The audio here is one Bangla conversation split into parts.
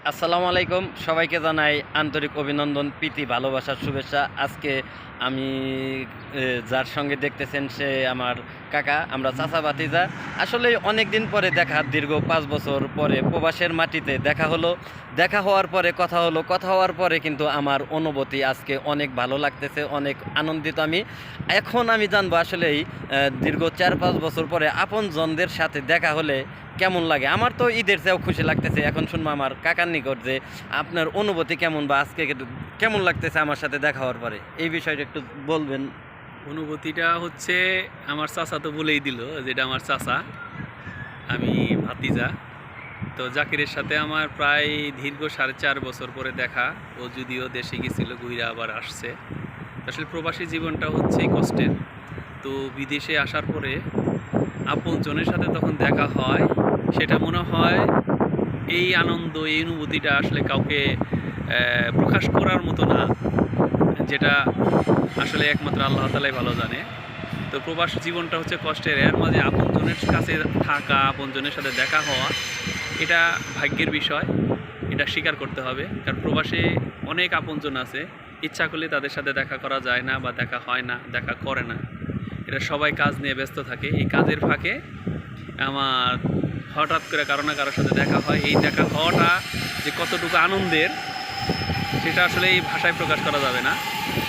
আসসালামু আলাইকুম, সবাইকে জানাই আন্তরিক অভিনন্দন, প্রীতি, ভালোবাসার শুভেচ্ছা। আজকে আমি যার সঙ্গে দেখতেছেন সে আমার কাকা, আমরা চাচা ভাতিজা। আসলে অনেক দিন পরে দেখা, দীর্ঘ 5 বছর পরে প্রবাসের মাটিতে দেখা হলো। দেখা হওয়ার পরে কথা হলো, কথা হওয়ার পরে কিন্তু আমার অনুভূতি আজকে অনেক ভালো লাগতেছে, অনেক আনন্দিত আমি। এখন আমি জানবো আসলেই দীর্ঘ 4-5 বছর পরে আপনজনদের সাথে দেখা হলে কেমন লাগে। আমার তো ঈদের চেয়েও খুশি লাগতেছে। এখন শুনবো আমার কাকার নিকট যে আপনার অনুভূতি কেমন, বা আজকে কেমন লাগতেছে আমার সাথে দেখা হওয়ার পরে, এই বিষয়টা একটু বলবেন। অনুভূতিটা হচ্ছে, আমার চাচা তো বলেই দিল যেটা আমার চাচা, আমি ভাতিজা। তো জাকিরের সাথে আমার প্রায় দীর্ঘ 4.5 বছর পরে দেখা। ও যদিও দেশে গেছিল, ঘুরে আবার আসছে। আসলে প্রবাসী জীবনটা হচ্ছে কষ্টের। তো বিদেশে আসার পরে আপনজনের সাথে তখন দেখা হয়, সেটা মনে হয় এই আনন্দ, এই অনুভূতিটা আসলে কাউকে প্রকাশ করার মতো না, যেটা আসলে একমাত্র আল্লাহ তাআলাই ভালো জানে। তো প্রবাস জীবনটা হচ্ছে কষ্টের, এর মাঝে আপনজনের কাছে থাকা, আপনজনের সাথে দেখা হওয়া, এটা ভাগ্যের বিষয়, এটা স্বীকার করতে হবে। কারণ প্রবাসে অনেক আপনজন আছে, ইচ্ছা করলে তাদের সাথে দেখা করা যায় না, বা দেখা হয় না, দেখা করে না। এটা সবাই কাজ নিয়ে ব্যস্ত থাকে। এই কাজের ফাঁকে আমার হঠাৎ করে কারো না কারোর সাথে দেখা হয়। এই দেখা হওয়াটা যে কতটুকু আনন্দের, সেটা আসলে এই ভাষায় প্রকাশ করা যাবে না।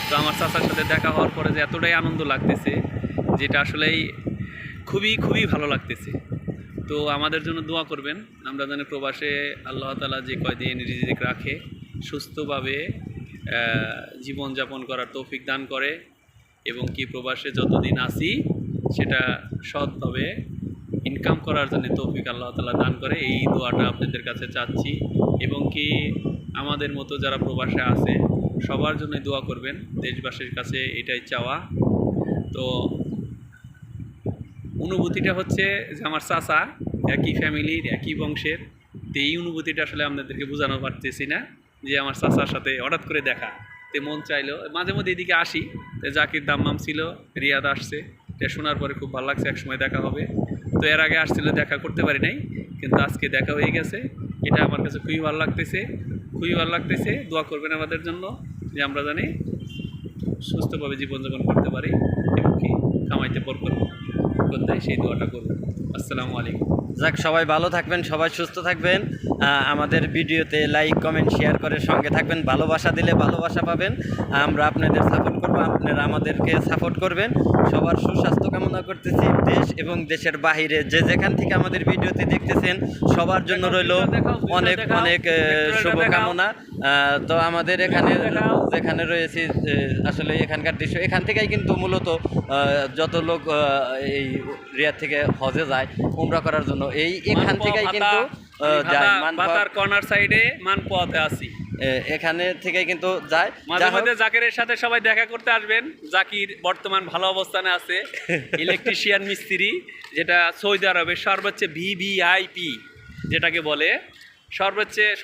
তো আমার চাচার সাথে দেখা হওয়ার পরে যে এতটাই আনন্দ লাগতেছে, যেটা আসলেই খুবই খুবই ভালো লাগতেছে। তো আমাদের জন্য দোয়া করবেন। আমরা জানি প্রবাসে আল্লাহ তাআলা যে কয়দিন রিজিক রাখে, সুস্থভাবে জীবনযাপন করার তৌফিক দান করে, এবং কি প্রবাসে যতদিন আসি সেটা সৎভাবে ইনকাম করার জন্য তৌফিক আল্লাহ তাআলা দান করে, এই দোয়াটা আপনাদের কাছে চাচ্ছি। এবং কি আমাদের মতো যারা প্রবাসে আছে সবার জন্য দোয়া করবেন, দেশবাসীর কাছে এটাই চাওয়া। তো অনুভূতিটা হচ্ছে যে আমার চাচা, একই ফ্যামিলির, একই বংশের। তো এই অনুভূতিটা আসলে আপনাদেরকে বোঝানো পারতেছি না, যে আমার চাচার সাথে হঠাৎ করে দেখা। তো মন চাইলো মাঝে মধ্যে এদিকে আসি। তো জাকির দাম্মাম ছিল, রিয়াদ আসছে, এটা শোনার পরে খুব ভালো লাগছে, একসময় দেখা হবে। তো এর আগে আসছিল, দেখা করতে পারি নাই, কিন্তু আজকে দেখা হয়ে গেছে। এটা আমার কাছে খুবই ভালো লাগতেছে, খুবই ভালো লাগতেছে। দোয়া করবেন আমাদের জন্য, যে আমরা জানি সুস্থভাবে জীবনযাপন করতে পারি, এবং কি কামাইতে বরকত দেয়, সেই দোয়াটা করবো। আসসালামু আলাইকুম। যাক, সবাই ভালো থাকবেন, সবাই সুস্থ থাকবেন। আমাদের ভিডিওতে লাইক, কমেন্ট, শেয়ার করে সঙ্গে থাকবেন। ভালোবাসা দিলে ভালোবাসা পাবেন। আমরা আপনাদের সাপোর্ট করব, আপনারা আমাদেরকে সাপোর্ট করবেন। সবার সুস্বাস্থ্য কামনা করতেছি। দেশ এবং দেশের বাহিরে যে যেখান থেকে আমাদের ভিডিওতে দেখতেছেন, সবার জন্য রইল অনেক অনেক শুভকামনা। তো আমাদের এখানে যেখানে রয়েছি, আসলে এখানকার দৃশ্য, এখান থেকেই কিন্তু মূলত যত লোক এই রিয়াদ থেকে হজে যায় উমরা করার জন্য, এখান থেকেই কিন্তু যায়। মানপাতার কর্নার সাইডে মানপোয়াতে আছি, এখানে থেকে কিন্তু যায়। মাঝে মাঝে জাকিরের সাথে সবাই দেখা করতে আসবেন। জাকির বর্তমান ভালো অবস্থানে আছে, ইলেকট্রিশিয়ান মিস্ত্রি, যেটা সৌদি আরবের সর্বোচ্চ ভিভিআইপি যেটাকে বলে,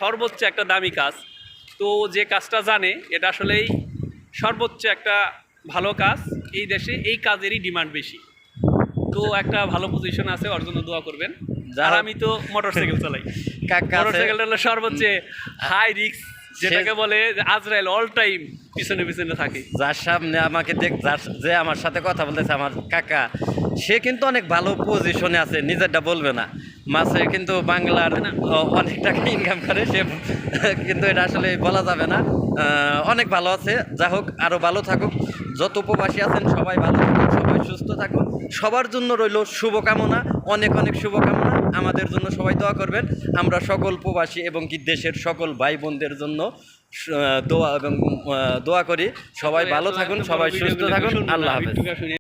সর্বোচ্চ একটা দামি কাজ। তো যে কাজটা জানে, এটা আসলেই সর্বোচ্চ একটা ভালো কাজ। এই দেশে এই কাজেরই ডিমান্ড বেশি। তো একটা ভালো পজিশন আছে, ওর জন্য দোয়া করবেন। আর আমি তো মোটরসাইকেল চালাই, মোটরসাইকেলটা হলো সর্বোচ্চ হাই রিস্ক, যেটাকে বলে আজরাইল, অল টাইম পিছনে পিছনে থাকে। যার সামনে আমাকে যে আমার সাথে কথা বলতেছে, আমার কাকা, সে কিন্তু অনেক ভালো পজিশনে আছে, নিজেরটা বলবে না। মাসে কিন্তু বাংলার অনেক টাকা ইনকাম করে সে, কিন্তু এটা আসলে বলা যাবে না। অনেক ভালো আছে। যা হোক, আরও ভালো থাকুক। যত উপবাসী আছেন সবাই ভালো থাকুন, সবাই সুস্থ থাকুন। সবার জন্য রইল শুভকামনা, অনেক অনেক শুভকামনা। আমাদের জন্য সবাই দোয়া করবেন। আমরা সকল প্রবাসী এবং কি দেশের সকল ভাই বোনদের জন্য দোয়া এবং দোয়া করি। সবাই ভালো থাকুন, সবাই সুস্থ থাকুন। আল্লাহ হাফেজ।